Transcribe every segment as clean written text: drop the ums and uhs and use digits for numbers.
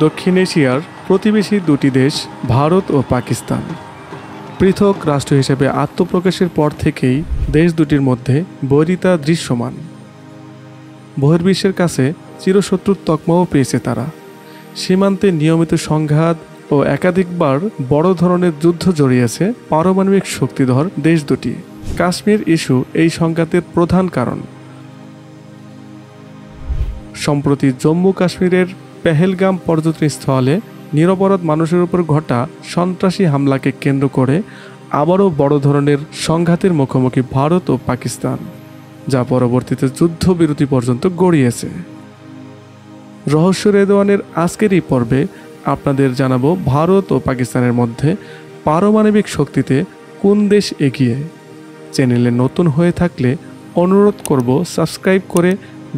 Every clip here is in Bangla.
দক্ষিণ এশিয়ার প্রতিবেশী দুটি দেশ ভারত ও পাকিস্তান পৃথক রাষ্ট্র হিসেবে আত্মপ্রকাশের পর থেকেই দেশ দুটির মধ্যে বৈরিতা দৃশ্যমান। বহির্বিশ্বের কাছে চিরশত্রুর তকমাও পেয়েছে তারা। সীমান্তে নিয়মিত সংঘাত ও একাধিকবার বড় ধরনের যুদ্ধ জড়িয়েছে পারমাণবিক শক্তিধর দেশ দুটি। কাশ্মীর ইস্যু এই সংঘাতের প্রধান কারণ। সম্প্রতি জম্মু কাশ্মীরের পেহেলগাম পর্যটনস্থলে নিরপরাধ মানুষের উপর ঘটা সন্ত্রাসী হামলাকে কেন্দ্র করে আবারও বড় ধরনের সংঘাতের মুখোমুখি ভারত ও পাকিস্তান, যা পরবর্তীতে যুদ্ধবিরতি পর্যন্ত গড়িয়েছে। রহস্য রেদওয়ানের আজকের এই পর্বে আপনাদের জানাবো ভারত ও পাকিস্তানের মধ্যে পারমাণবিক শক্তিতে কোন দেশ এগিয়ে। চ্যানেলে নতুন হয়ে থাকলে অনুরোধ করব সাবস্ক্রাইব করে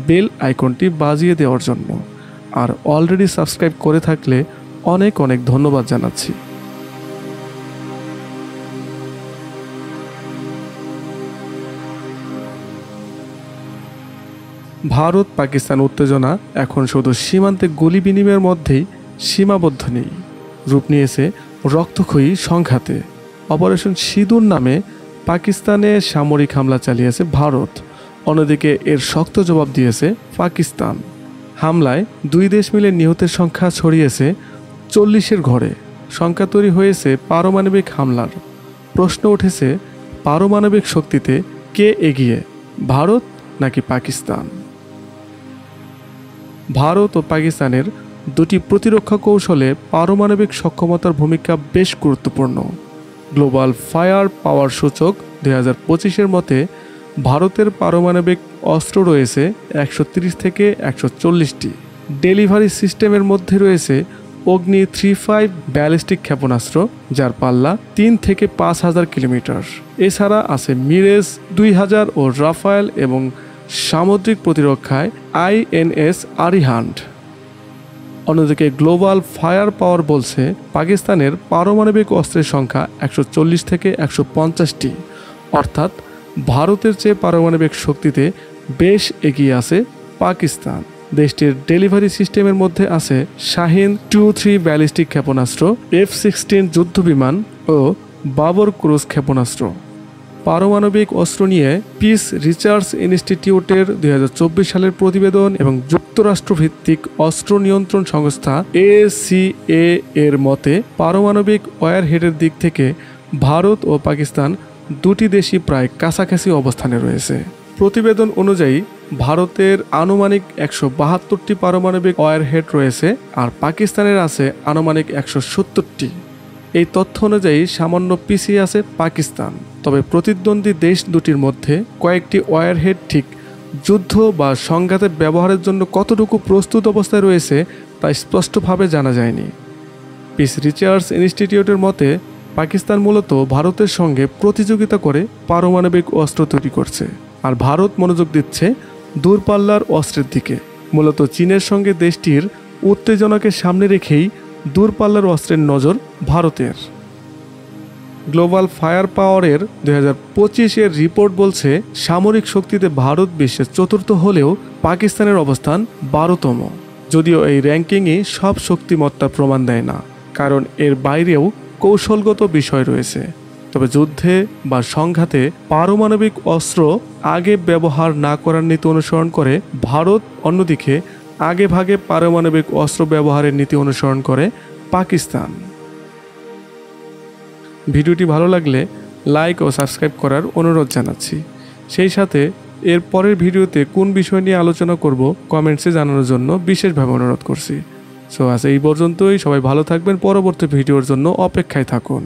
বেল আইকনটি বাজিয়ে দেওয়ার জন্য, আর অলরেডি সাবস্ক্রাইব করে থাকলে অনেক অনেক ধন্যবাদ জানাচ্ছি। ভারত পাকিস্তান উত্তেজনা এখন শুধু সীমান্তে গুলি বিনিময়ের মধ্যেই সীমাবদ্ধ নেই, রূপ নিয়েছে রক্তক্ষয়ী সংঘাতে। অপারেশন সিঁদুর নামে পাকিস্তানে সামরিক হামলা চালিয়েছে ভারত, অন্যদিকে এর শক্ত জবাব দিয়েছে পাকিস্তান। হামলায় দুই দেশ মিলে নিহতের সংখ্যা ছড়িয়েছে 40-এর ঘরে। সংখ্যা তৈরি হয়েছে পারমাণবিক হামলার। প্রশ্ন উঠেছে, পারমাণবিক শক্তিতে কে এগিয়ে, ভারত নাকি পাকিস্তান? ভারত ও পাকিস্তানের দুটি প্রতিরক্ষা কৌশলে পারমাণবিক সক্ষমতার ভূমিকা বেশ গুরুত্বপূর্ণ। গ্লোবাল ফায়ার পাওয়ার সূচক 2025-এর মতে ভারতের পারমাণবিক অস্ত্র রয়েছে 130 থেকে 140টি। ডেলিভারি সিস্টেমের মধ্যে রয়েছে অগ্নি 35 ব্যালিস্টিক ক্ষেপণাস্ত্র, যার পাল্লা 3 থেকে 5,000 কিলোমিটার। এছাড়া আছে মিরেজ 2000 ও রাফায়েল, এবং সামুদ্রিক প্রতিরক্ষায় INS আরিহান্ট। অন্যদিকে গ্লোবাল ফায়ার পাওয়ার বলছে পাকিস্তানের পারমাণবিক অস্ত্রের সংখ্যা 140 থেকে 150টি, অর্থাৎ ভারতের চেয়ে পারমাণবিক শক্তিতে বেশ এগিয়ে আছে পাকিস্তান। দেশটির ডেলিভারি সিস্টেমের মধ্যে আছে শাহিন 2-3 ব্যালিস্টিক ক্ষেপণাস্ত্র, F-16 যুদ্ধবিমান ও বাবর ক্রুজ ক্ষেপণাস্ত্র। পারমাণবিক অস্ত্র নিয়ে পিস রিসার্চ ইনস্টিটিউটের 2024 সালের প্রতিবেদন এবং যুক্তরাষ্ট্রভিত্তিক অস্ত্র নিয়ন্ত্রণ সংস্থা ACA এর মতে পারমাণবিক ওয়ারহেডের দিক থেকে ভারত ও পাকিস্তান দুটি দেশই প্রায় কাছাকাছি অবস্থানে রয়েছে। প্রতিবেদন অনুযায়ী ভারতের আনুমানিক 172টি পারমাণবিক ওয়ারহেড রয়েছে, আর পাকিস্তানের আছে আনুমানিক 170টি। এই তথ্য অনুযায়ী সামান্য পিছিয়ে আছে পাকিস্তান। তবে প্রতিদ্বন্দ্বী দেশ দুটির মধ্যে কয়েকটি ওয়ারহেড ঠিক যুদ্ধ বা সংঘাতে ব্যবহারের জন্য কতটুকু প্রস্তুত অবস্থায় রয়েছে তা স্পষ্টভাবে জানা যায়নি। পিস রিসার্চ ইনস্টিটিউটের মতে পাকিস্তান মূলত ভারতের সঙ্গে প্রতিযোগিতা করে পারমাণবিক অস্ত্র তৈরি করছে, আর ভারত মনোযোগ দিচ্ছে দূরপাল্লার অস্ত্রের দিকে। মূলত চীনের সঙ্গে দেশটির উত্তেজনাকে সামনে রেখেই দূরপাল্লার অস্ত্রের নজর ভারতের। গ্লোবাল ফায়ার পাওয়ারের 2025-এর রিপোর্ট বলছে সামরিক শক্তিতে ভারত বিশ্বের চতুর্থ হলেও পাকিস্তানের অবস্থান 12তম। যদিও এই র্যাঙ্কিংই সব শক্তিমত্তার প্রমাণ দেয় না, কারণ এর বাইরেও কৌশলগত বিষয় রয়েছে। তবে যুদ্ধে বা সংঘাতে পারমাণবিক অস্ত্র আগে ব্যবহার না করার নীতি অনুসরণ করে ভারত, অন্যদিকে আগে ভাগে পারমাণবিক অস্ত্র ব্যবহারের নীতি অনুসরণ করে পাকিস্তান। ভিডিওটি ভালো লাগলে লাইক ও সাবস্ক্রাইব করার অনুরোধ জানাচ্ছি। সেই সাথে এর পরের ভিডিওতে কোন বিষয় নিয়ে আলোচনা করব কমেন্টসে জানানোর জন্য বিশেষভাবে অনুরোধ করছি। সো আজ এই পর্যন্তই। সবাই ভালো থাকবেন। পরবর্তী ভিডিওর জন্য অপেক্ষায় থাকুন।